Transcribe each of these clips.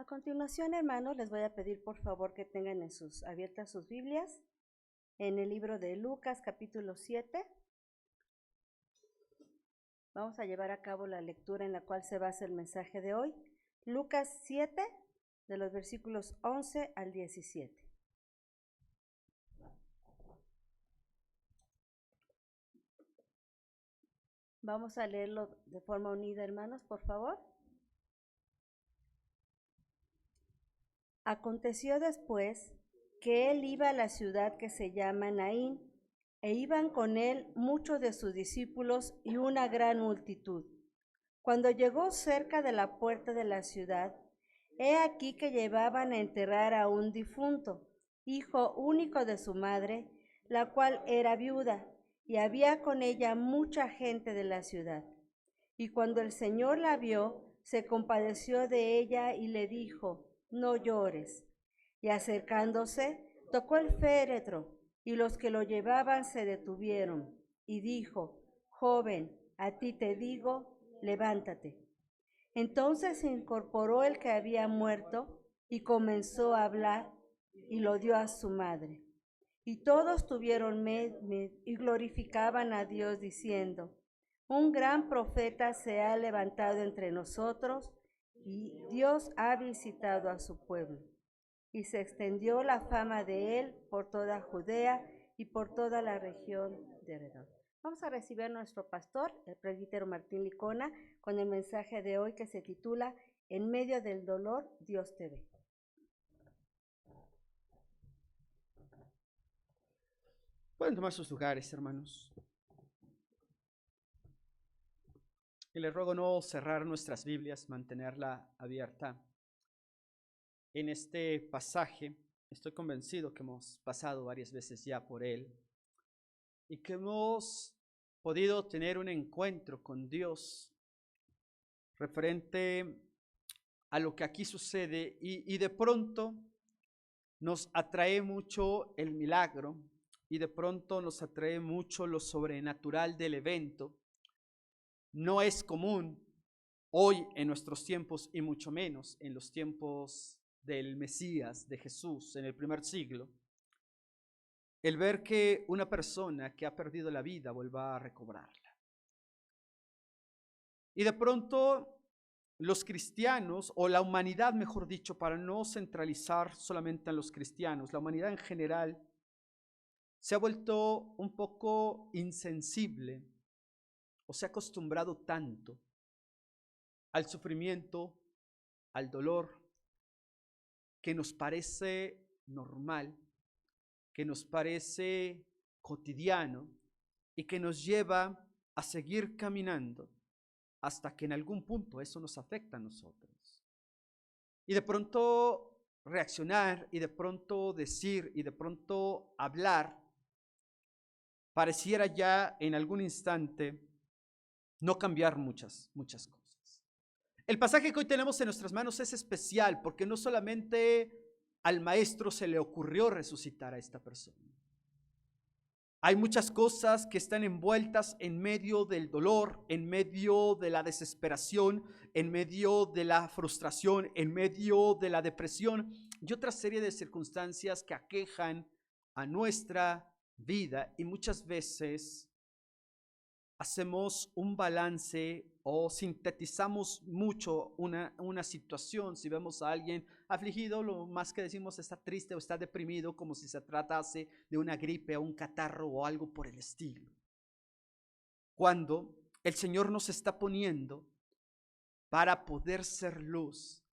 A continuación, hermanos, les voy a pedir por favor que tengan abiertas sus Biblias en el libro de Lucas, capítulo 7. Vamos a llevar a cabo la lectura en la cual se basa el mensaje de hoy. Lucas 7, de los versículos 11 al 17. Vamos a leerlo de forma unida, hermanos, por favor. Aconteció después que él iba a la ciudad que se llama Naín, e iban con él muchos de sus discípulos y una gran multitud. Cuando llegó cerca de la puerta de la ciudad, he aquí que llevaban a enterrar a un difunto, hijo único de su madre, la cual era viuda, y había con ella mucha gente de la ciudad. Y cuando el Señor la vio, se compadeció de ella y le dijo: no llores. Y acercándose, tocó el féretro, y los que lo llevaban se detuvieron. Y dijo: joven, a ti te digo, levántate. Entonces se incorporó el que había muerto y comenzó a hablar, y lo dio a su madre. Y todos tuvieron y glorificaban a Dios diciendo: un gran profeta se ha levantado entre nosotros, y Dios ha visitado a su pueblo. Y se extendió la fama de él por toda Judea y por toda la región de alrededor. Vamos a recibir a nuestro pastor, el presbítero Martín Licona, con el mensaje de hoy que se titula: en medio del dolor, Dios te ve. Pueden tomar sus lugares, hermanos. Y les ruego no cerrar nuestras Biblias, mantenerla abierta. En este pasaje, estoy convencido que hemos pasado varias veces ya por él y que hemos podido tener un encuentro con Dios referente a lo que aquí sucede y de pronto nos atrae mucho el milagro y de pronto nos atrae mucho lo sobrenatural del evento. No es común hoy en nuestros tiempos y mucho menos en los tiempos del Mesías, de Jesús, en el primer siglo, el ver que una persona que ha perdido la vida vuelva a recobrarla. Y de pronto los cristianos, o la humanidad mejor dicho, para no centralizar solamente en los cristianos, la humanidad en general se ha vuelto un poco insensible o se ha acostumbrado tanto al sufrimiento, al dolor, que nos parece normal, que nos parece cotidiano y que nos lleva a seguir caminando hasta que en algún punto eso nos afecta a nosotros. Y de pronto reaccionar y de pronto decir y de pronto hablar pareciera ya en algún instante no cambiar muchas cosas. El pasaje que hoy tenemos en nuestras manos es especial porque no solamente al maestro se le ocurrió resucitar a esta persona. Hay muchas cosas que están envueltas en medio del dolor, en medio de la desesperación, en medio de la frustración, en medio de la depresión y otra serie de circunstancias que aquejan a nuestra vida, y muchas veces hacemos un balance o sintetizamos mucho una situación. Si vemos a alguien afligido, lo más que decimos está triste o está deprimido, como si se tratase de una gripe o un catarro o algo por el estilo. Cuando el Señor nos está poniendo para poder ser luz,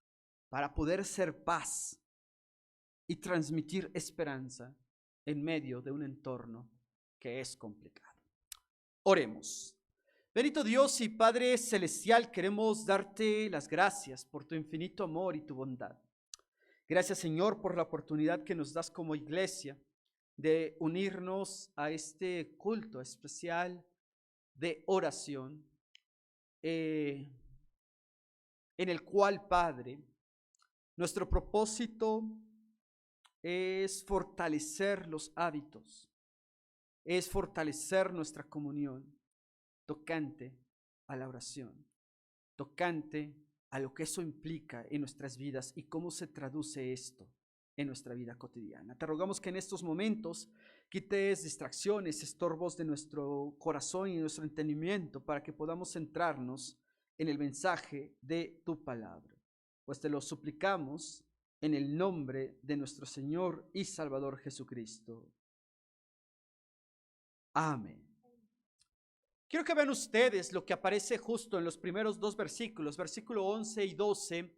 para poder ser paz y transmitir esperanza en medio de un entorno que es complicado. Oremos. Bendito Dios y Padre Celestial, queremos darte las gracias por tu infinito amor y tu bondad. Gracias, Señor, por la oportunidad que nos das como iglesia de unirnos a este culto especial de oración, en el cual, Padre, nuestro propósito es fortalecer los hábitos, es fortalecer nuestra comunión tocante a la oración, tocante a lo que eso implica en nuestras vidas y cómo se traduce esto en nuestra vida cotidiana. Te rogamos que en estos momentos quites distracciones, estorbos de nuestro corazón y nuestro entendimiento para que podamos centrarnos en el mensaje de tu palabra. Pues te lo suplicamos en el nombre de nuestro Señor y Salvador Jesucristo. Amén. Quiero que vean ustedes lo que aparece justo en los primeros dos versículos, versículo 11 y 12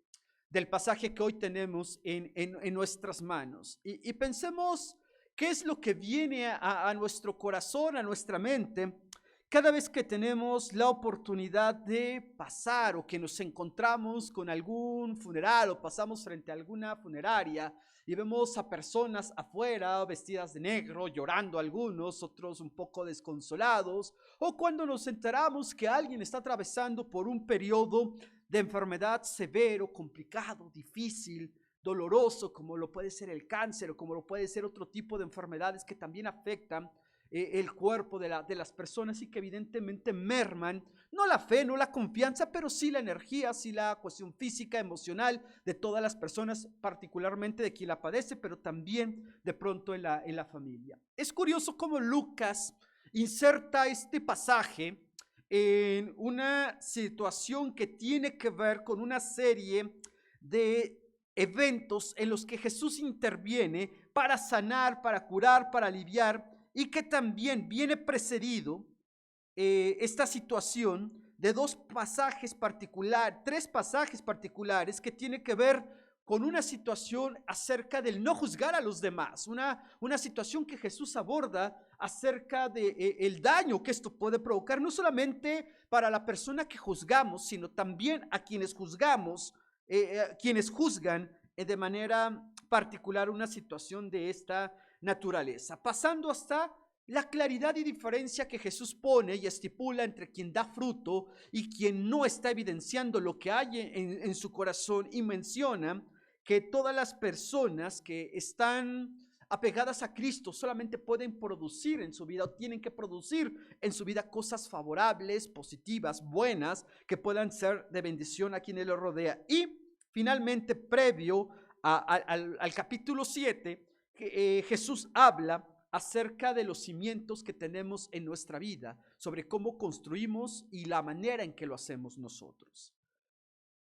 del pasaje que hoy tenemos en nuestras manos. Y pensemos qué es lo que viene a nuestro corazón, a nuestra mente, cada vez que tenemos la oportunidad de pasar o que nos encontramos con algún funeral o pasamos frente a alguna funeraria y vemos a personas afuera vestidas de negro, llorando algunos, otros un poco desconsolados, o cuando nos enteramos que alguien está atravesando por un periodo de enfermedad severo, complicado, difícil, doloroso, como lo puede ser el cáncer o como lo puede ser otro tipo de enfermedades que también afectan el cuerpo de las personas y que evidentemente merman no la fe, no la confianza, pero sí la energía, sí la cuestión física, emocional de todas las personas, particularmente de quien la padece, pero también de pronto en la familia. Es curioso cómo Lucas inserta este pasaje en una situación que tiene que ver con una serie de eventos en los que Jesús interviene para sanar, para curar, para aliviar, y que también viene precedido esta situación de tres pasajes particulares que tiene que ver con una situación acerca del no juzgar a los demás, una situación que Jesús aborda acerca de el daño que esto puede provocar, no solamente para la persona que juzgamos, sino también a quienes juzgamos, quienes juzgan de manera particular una situación de esta naturaleza, pasando hasta la claridad y diferencia que Jesús pone y estipula entre quien da fruto y quien no está evidenciando lo que hay en su corazón, y menciona que todas las personas que están apegadas a Cristo solamente pueden producir en su vida o tienen que producir en su vida cosas favorables, positivas, buenas, que puedan ser de bendición a quienes lo rodea. Y finalmente, previo al capítulo 7, Jesús habla acerca de los cimientos que tenemos en nuestra vida, sobre cómo construimos y la manera en que lo hacemos nosotros.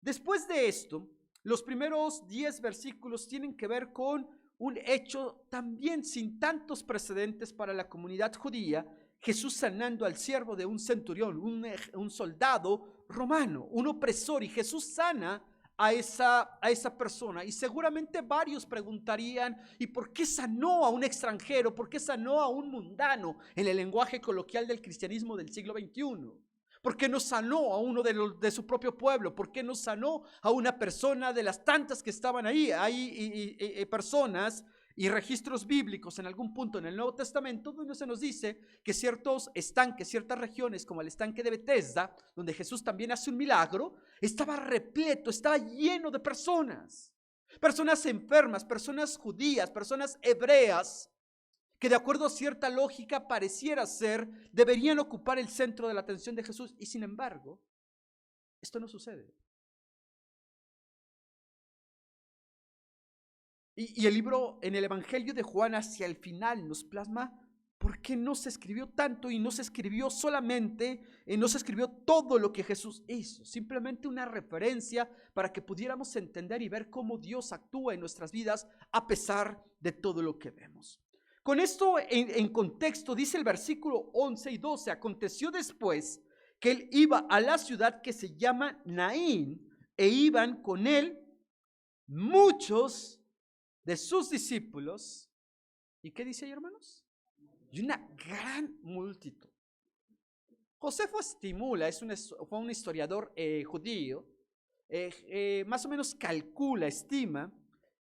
Después de esto, los primeros 10 versículos tienen que ver con un hecho también sin tantos precedentes para la comunidad judía: Jesús sanando al siervo de un centurión, un soldado romano, un opresor, y Jesús sana a esa persona. Y seguramente varios preguntarían: ¿y por qué sanó a un extranjero? ¿Por qué sanó a un mundano en el lenguaje coloquial del cristianismo del siglo XXI? ¿Por qué no sanó a uno de su propio pueblo? ¿Por qué no sanó a una persona de las tantas que estaban ahí? Hay personas y registros bíblicos en algún punto en el Nuevo Testamento donde se nos dice que ciertos estanques, ciertas regiones como el estanque de Betesda, donde Jesús también hace un milagro, estaba repleto, estaba lleno de personas enfermas, personas judías, personas hebreas, que de acuerdo a cierta lógica pareciera ser, deberían ocupar el centro de la atención de Jesús, y sin embargo, esto no sucede. Y el libro, en el Evangelio de Juan, hacia el final nos plasma por qué no se escribió tanto y no se escribió solamente, no se escribió todo lo que Jesús hizo, simplemente una referencia para que pudiéramos entender y ver cómo Dios actúa en nuestras vidas a pesar de todo lo que vemos. Con esto en contexto, dice el versículo 11 y 12: aconteció después que él iba a la ciudad que se llama Naín, e iban con él muchos de sus discípulos. ¿Y qué dice ahí, hermanos? Y una gran multitud. Josefo estimula, fue un historiador judío, más o menos calcula, estima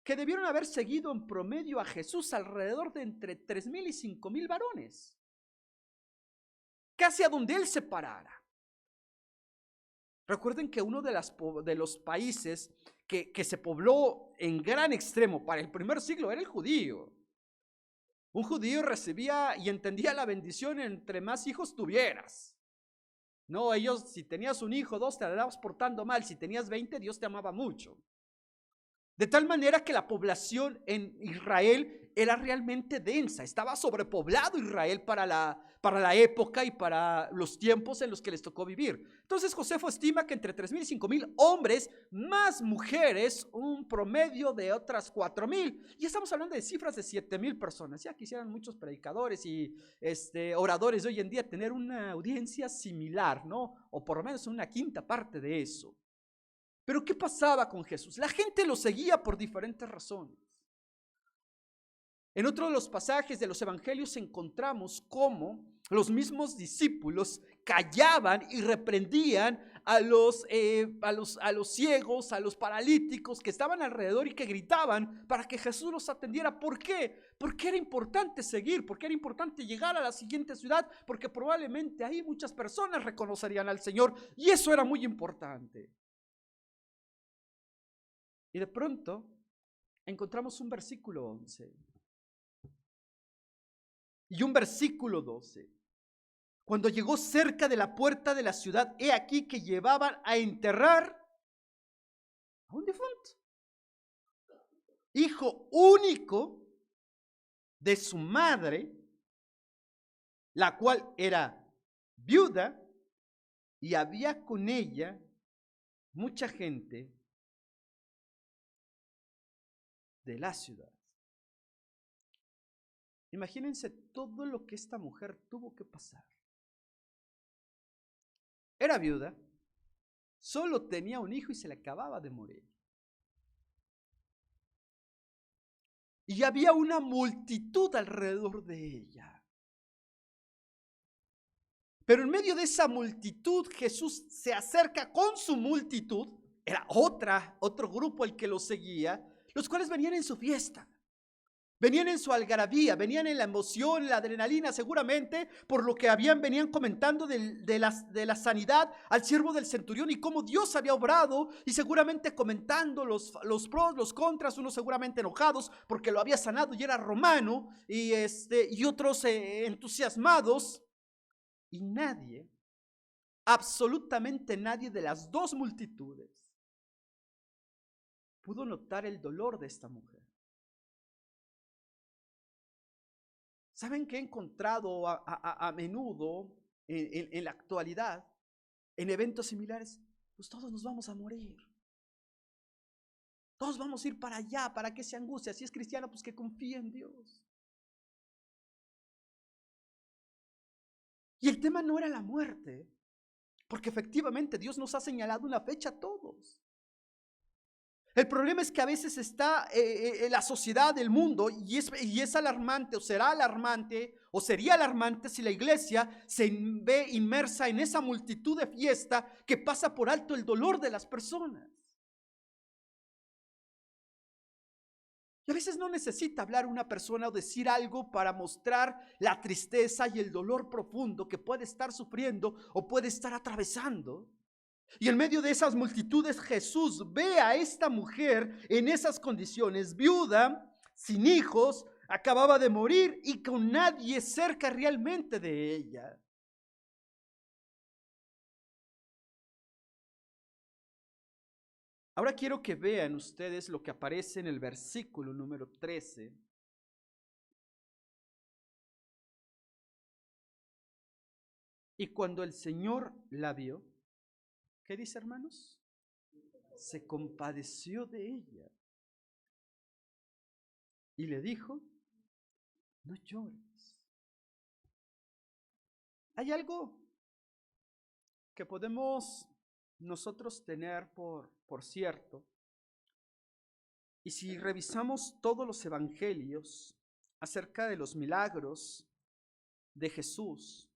que debieron haber seguido en promedio a Jesús alrededor de entre 3,000 y 5,000 varones, casi a donde él se parara. Recuerden que uno de los países que se pobló en gran extremo para el primer siglo era el judío. Un judío recibía y entendía la bendición entre más hijos tuvieras. No, ellos, si tenías un hijo, dos, te andabas portando mal. Si tenías 20, Dios te amaba mucho. De tal manera que la población en Israel era realmente densa. Estaba sobrepoblado Israel para la época y para los tiempos en los que les tocó vivir. Entonces Josefo estima que entre 3,000 y 5,000 hombres, más mujeres, un promedio de otras 4,000. Y estamos hablando de cifras de 7,000 personas. Ya quisieran muchos predicadores y oradores de hoy en día tener una audiencia similar, ¿no? O por lo menos una quinta parte de eso. Pero ¿qué pasaba con Jesús? La gente lo seguía por diferentes razones. En otro de los pasajes de los evangelios encontramos cómo los mismos discípulos callaban y reprendían a los ciegos, a los paralíticos que estaban alrededor y que gritaban para que Jesús los atendiera. ¿Por qué? Porque era importante seguir, porque era importante llegar a la siguiente ciudad, porque probablemente ahí muchas personas reconocerían al Señor y eso era muy importante. Y de pronto encontramos un versículo 11 y un versículo 12. Cuando llegó cerca de la puerta de la ciudad, he aquí que llevaban a enterrar a un difunto, hijo único de su madre, la cual era viuda, y había con ella mucha gente de la ciudad. Imagínense todo lo que esta mujer tuvo que pasar. Era viuda, solo tenía un hijo y se le acababa de morir. Y había una multitud alrededor de ella. Pero en medio de esa multitud, Jesús se acerca con su multitud. Era otro grupo el que lo seguía, los cuales venían en su fiesta. Venían en su algarabía, venían en la emoción, la adrenalina, seguramente por lo que venían comentando de la sanidad al siervo del centurión y cómo Dios había obrado, y seguramente comentando los pros, los contras, unos seguramente enojados porque lo había sanado y era romano, y otros entusiasmados, y nadie, absolutamente nadie de las dos multitudes pudo notar el dolor de esta mujer. ¿Saben qué he encontrado a menudo en la actualidad, en eventos similares? Pues todos nos vamos a morir. Todos vamos a ir para allá. ¿Para qué se angustia? Si es cristiano, pues que confíe en Dios. Y el tema no era la muerte, porque efectivamente Dios nos ha señalado una fecha a todos. El problema es que a veces está la sociedad del mundo y es alarmante, o será alarmante, o sería alarmante si la iglesia se ve inmersa en esa multitud de fiesta que pasa por alto el dolor de las personas. Y a veces no necesita hablar una persona o decir algo para mostrar la tristeza y el dolor profundo que puede estar sufriendo o puede estar atravesando. Y en medio de esas multitudes Jesús ve a esta mujer en esas condiciones, viuda, sin hijos, acababa de morir y con nadie cerca realmente de ella. Ahora quiero que vean ustedes lo que aparece en el versículo número 13. Y cuando el Señor la vio, ¿qué dice, hermanos? Se compadeció de ella y le dijo: no llores. Hay algo que podemos nosotros tener por cierto, y si revisamos todos los evangelios acerca de los milagros de Jesús,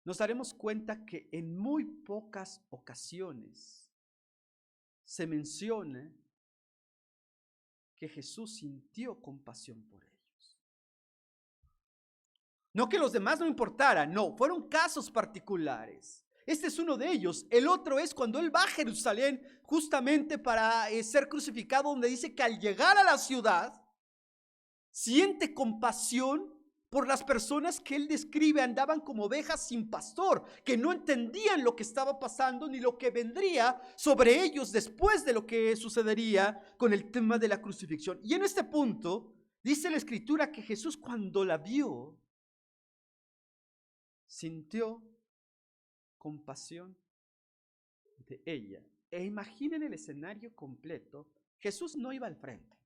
nos daremos cuenta que en muy pocas ocasiones se menciona que Jesús sintió compasión por ellos. No que los demás no importaran, no, fueron casos particulares. Este es uno de ellos. El otro es cuando él va a Jerusalén justamente para ser crucificado, donde dice que al llegar a la ciudad siente compasión por las personas que él describe andaban como ovejas sin pastor, que no entendían lo que estaba pasando ni lo que vendría sobre ellos después de lo que sucedería con el tema de la crucifixión. Y en este punto dice la Escritura que Jesús, cuando la vio, sintió compasión de ella. E imaginen el escenario completo. Jesús no iba al frente.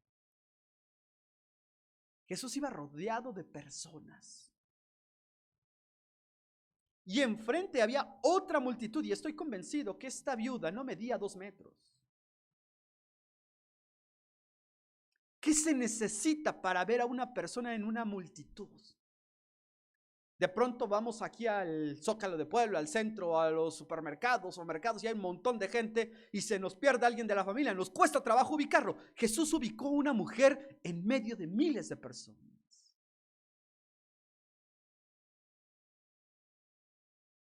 Jesús iba rodeado de personas. Y enfrente había otra multitud, y estoy convencido que esta viuda no medía 2 metros. ¿Qué se necesita para ver a una persona en una multitud? De pronto vamos aquí al Zócalo de Puebla, al centro, a los supermercados o mercados, y hay un montón de gente y se nos pierde alguien de la familia. Nos cuesta trabajo ubicarlo. Jesús ubicó a una mujer en medio de miles de personas.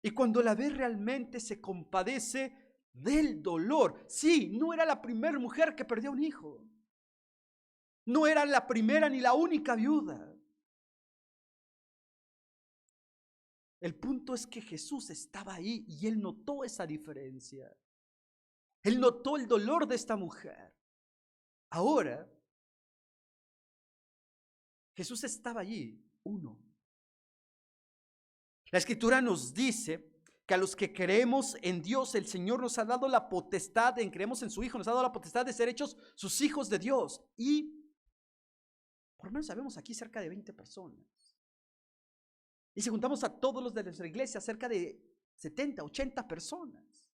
Y cuando la ve realmente se compadece del dolor. Sí, no era la primera mujer que perdió un hijo. No era la primera ni la única viuda. El punto es que Jesús estaba ahí y él notó esa diferencia. Él notó el dolor de esta mujer. Ahora, Jesús estaba allí, uno. La Escritura nos dice que a los que creemos en Dios, el Señor nos ha dado la potestad, creemos en su Hijo, nos ha dado la potestad de ser hechos sus hijos de Dios. Y por lo menos sabemos aquí cerca de 20 personas. Y si juntamos a todos los de nuestra iglesia, cerca de 70, 80 personas.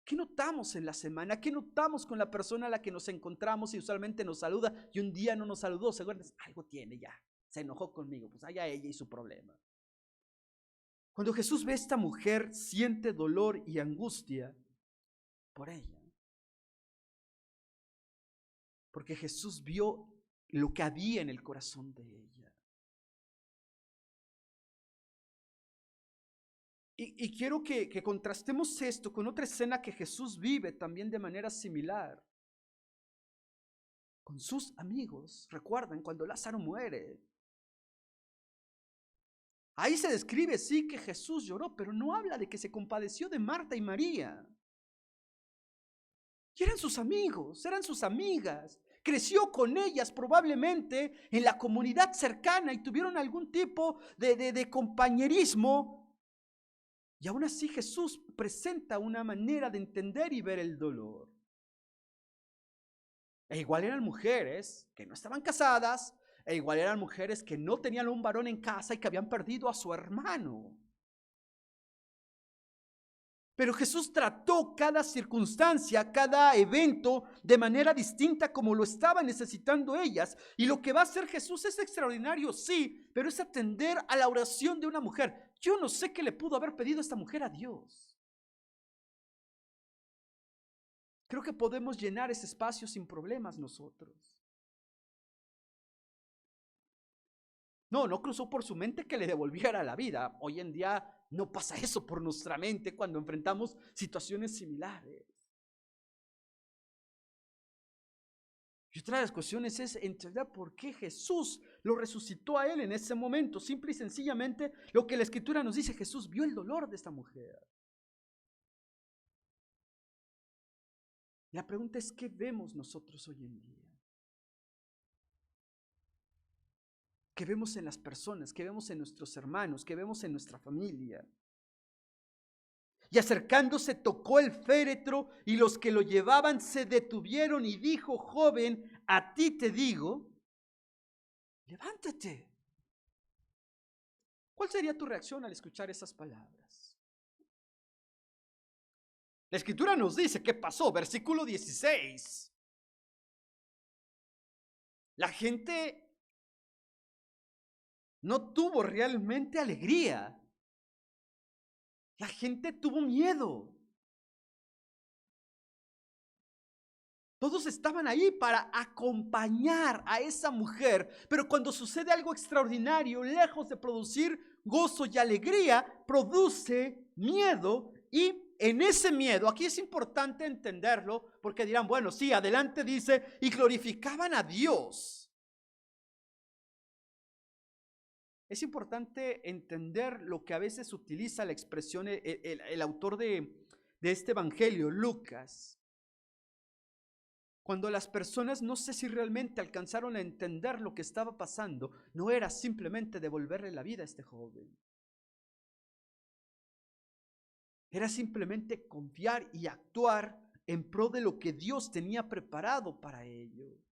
¿Qué notamos en la semana? ¿Qué notamos con la persona a la que nos encontramos y usualmente nos saluda y un día no nos saludó? Seguro algo tiene ya, se enojó conmigo, pues allá ella y su problema. Cuando Jesús ve a esta mujer, siente dolor y angustia por ella. Porque Jesús vio lo que había en el corazón de ella. Y quiero que contrastemos esto con otra escena que Jesús vive también de manera similar. Con sus amigos, recuerdan cuando Lázaro muere. Ahí se describe, sí, que Jesús lloró, pero no habla de que se compadeció de Marta y María. Y eran sus amigos, eran sus amigas. Creció con ellas probablemente en la comunidad cercana y tuvieron algún tipo de compañerismo. Y aún así Jesús presenta una manera de entender y ver el dolor. E igual eran mujeres que no estaban casadas, e igual eran mujeres que no tenían un varón en casa y que habían perdido a su hermano. Pero Jesús trató cada circunstancia, cada evento de manera distinta como lo estaban necesitando ellas. Y lo que va a hacer Jesús es extraordinario, sí, pero es atender a la oración de una mujer. Yo no sé qué le pudo haber pedido esta mujer a Dios. Creo que podemos llenar ese espacio sin problemas nosotros. No cruzó por su mente que le devolviera la vida. Hoy en día no pasa eso por nuestra mente cuando enfrentamos situaciones similares. Y otra de las cuestiones es entender por qué Jesús lo resucitó a él en ese momento. Simple y sencillamente lo que la Escritura nos dice, Jesús vio el dolor de esta mujer. La pregunta es, ¿qué vemos nosotros hoy en día? ¿Qué vemos en las personas? ¿Qué vemos en nuestros hermanos? ¿Qué vemos en nuestra familia? Y acercándose tocó el féretro y los que lo llevaban se detuvieron y dijo, joven, a ti te digo, levántate. ¿Cuál sería tu reacción al escuchar esas palabras? La Escritura nos dice qué pasó, versículo 16. La gente no tuvo realmente alegría. La gente tuvo miedo. Todos estaban ahí para acompañar a esa mujer, pero cuando sucede algo extraordinario, lejos de producir gozo y alegría, produce miedo. Y en ese miedo, aquí es importante entenderlo, porque dirán, bueno, sí, adelante dice, y glorificaban a Dios. Es importante entender lo que a veces utiliza la expresión el autor de este evangelio, Lucas. Cuando las personas, no sé si realmente alcanzaron a entender lo que estaba pasando, no era simplemente devolverle la vida a este joven. Era simplemente confiar y actuar en pro de lo que Dios tenía preparado para ellos.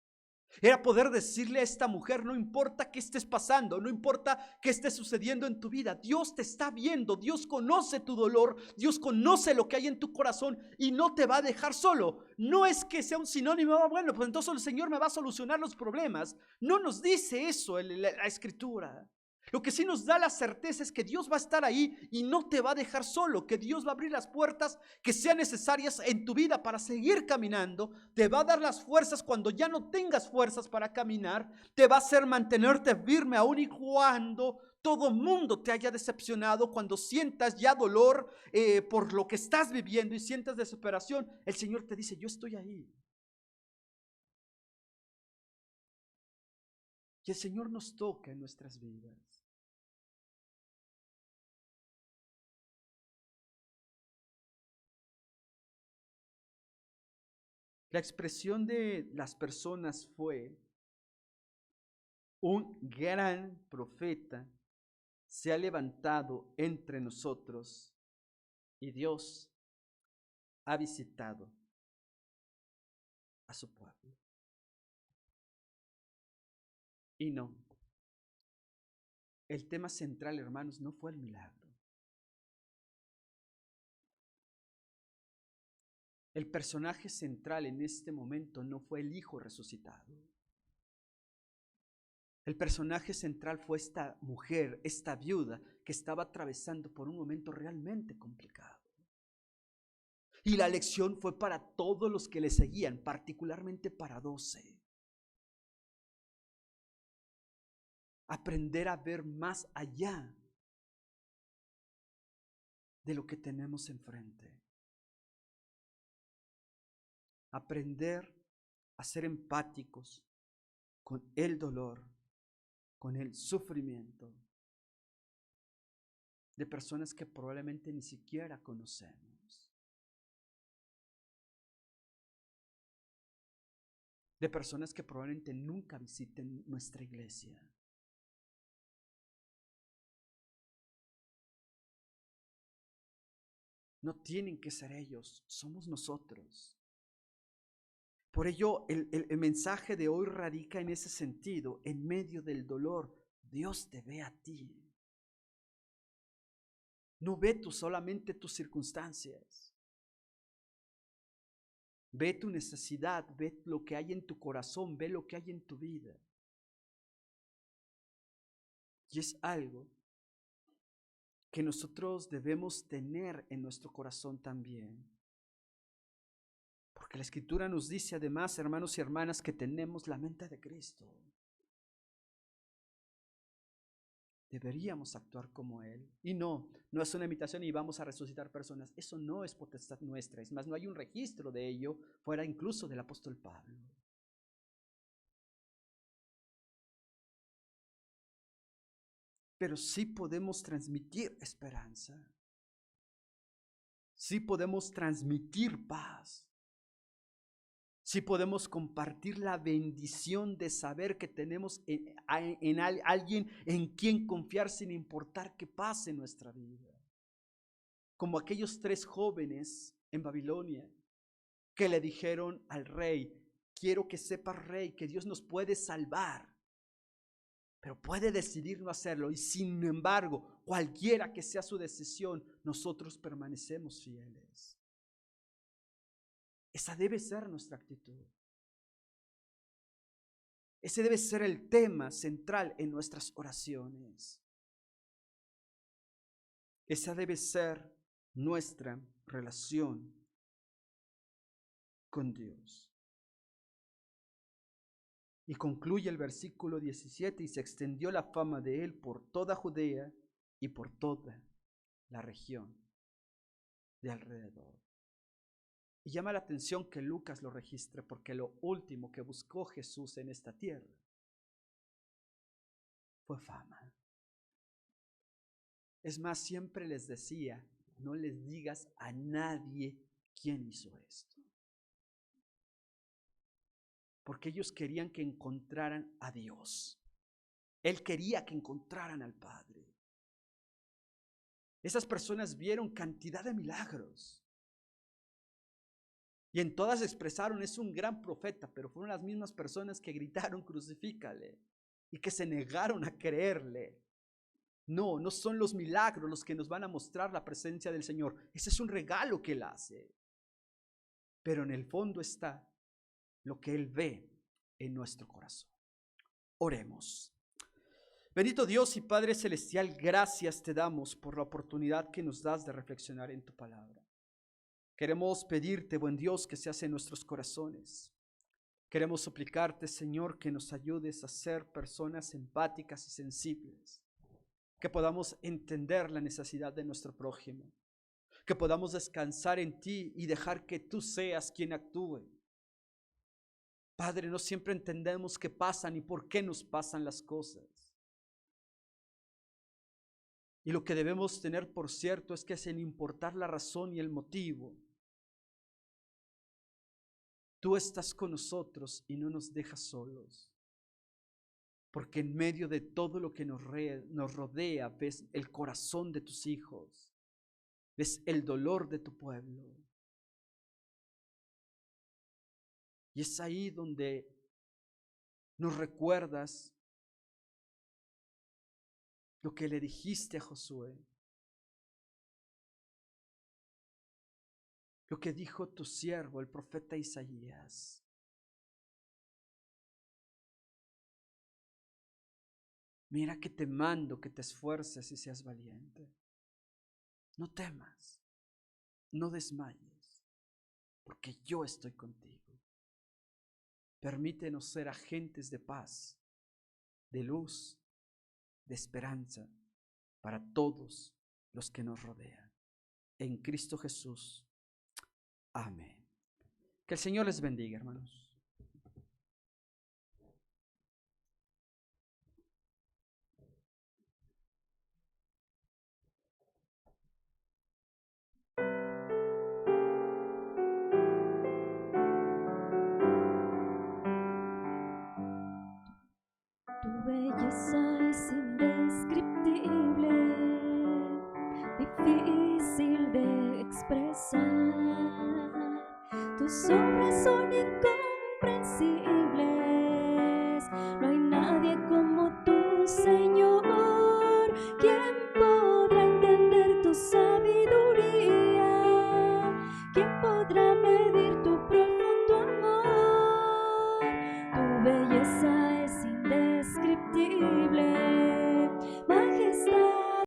Era poder decirle a esta mujer: no importa qué estés pasando, no importa qué esté sucediendo en tu vida, Dios te está viendo, Dios conoce tu dolor, Dios conoce lo que hay en tu corazón y no te va a dejar solo. No es que sea un sinónimo, bueno, pues entonces el Señor me va a solucionar los problemas. No nos dice eso la Escritura. Lo que sí nos da la certeza es que Dios va a estar ahí y no te va a dejar solo, que Dios va a abrir las puertas que sean necesarias en tu vida para seguir caminando, te va a dar las fuerzas cuando ya no tengas fuerzas para caminar, te va a hacer mantenerte firme aún y cuando todo mundo te haya decepcionado, cuando sientas ya dolor por lo que estás viviendo y sientas desesperación, el Señor te dice: yo estoy ahí. Y el Señor nos toca en nuestras vidas. La expresión de las personas fue: un gran profeta se ha levantado entre nosotros y Dios ha visitado a su pueblo. Y no, el tema central, hermanos, no fue el milagro. El personaje central en este momento no fue el hijo resucitado. El personaje central fue esta mujer, esta viuda, que estaba atravesando por un momento realmente complicado. Y la lección fue para todos los que le seguían, particularmente para 12. Aprender a ver más allá de lo que tenemos enfrente. Aprender a ser empáticos con el dolor, con el sufrimiento de personas que probablemente ni siquiera conocemos. De personas que probablemente nunca visiten nuestra iglesia. No tienen que ser ellos, somos nosotros. Por ello, el mensaje de hoy radica en ese sentido. En medio del dolor, Dios te ve a ti. No ve tú solamente tus circunstancias. Ve tu necesidad, ve lo que hay en tu corazón, ve lo que hay en tu vida. Y es algo que nosotros debemos tener en nuestro corazón también. Porque la Escritura nos dice además, hermanos y hermanas, que tenemos la mente de Cristo. Deberíamos actuar como Él. Y no es una imitación y vamos a resucitar personas. Eso no es potestad nuestra. Es más, no hay un registro de ello fuera incluso del apóstol Pablo. Pero sí podemos transmitir esperanza. Sí podemos transmitir paz. Sí podemos compartir la bendición de saber que tenemos en alguien en quien confiar sin importar qué pase en nuestra vida. Como aquellos 3 jóvenes en Babilonia que le dijeron al rey: quiero que sepas, rey, que Dios nos puede salvar, pero puede decidir no hacerlo. Y sin embargo, cualquiera que sea su decisión, nosotros permanecemos fieles. Esa debe ser nuestra actitud. Ese debe ser el tema central en nuestras oraciones. Esa debe ser nuestra relación con Dios. Y concluye el versículo 17: y se extendió la fama de él por toda Judea y por toda la región de alrededor. Y llama la atención que Lucas lo registre, porque lo último que buscó Jesús en esta tierra fue fama. Es más, siempre les decía, no les digas a nadie quién hizo esto. Porque ellos querían que encontraran a Dios. Él quería que encontraran al Padre. Esas personas vieron cantidad de milagros. Y en todas expresaron, es un gran profeta, pero fueron las mismas personas que gritaron, crucifícale, y que se negaron a creerle. No, no son los milagros los que nos van a mostrar la presencia del Señor. Ese es un regalo que Él hace. Pero en el fondo está lo que Él ve en nuestro corazón. Oremos. Bendito Dios y Padre Celestial, gracias te damos por la oportunidad que nos das de reflexionar en tu palabra. Queremos pedirte, buen Dios, que seas en nuestros corazones. Queremos suplicarte, Señor, que nos ayudes a ser personas empáticas y sensibles, que podamos entender la necesidad de nuestro prójimo, que podamos descansar en ti y dejar que tú seas quien actúe. Padre, no siempre entendemos qué pasan y por qué nos pasan las cosas. Y lo que debemos tener por cierto es que sin importar la razón y el motivo, tú estás con nosotros y no nos dejas solos. Porque en medio de todo lo que nos rodea, ves el corazón de tus hijos, ves el dolor de tu pueblo. Y es ahí donde nos recuerdas lo que le dijiste a Josué, lo que dijo tu siervo, el profeta Isaías. Mira que te mando que te esfuerces y seas valiente. No temas, no desmayes, porque yo estoy contigo. Permítenos ser agentes de paz, de luz, de esperanza para todos los que nos rodean. En Cristo Jesús. Amén. Que el Señor les bendiga, hermanos. Tu belleza es indescriptible, difícil de expresar. Tus obras son incomprensibles.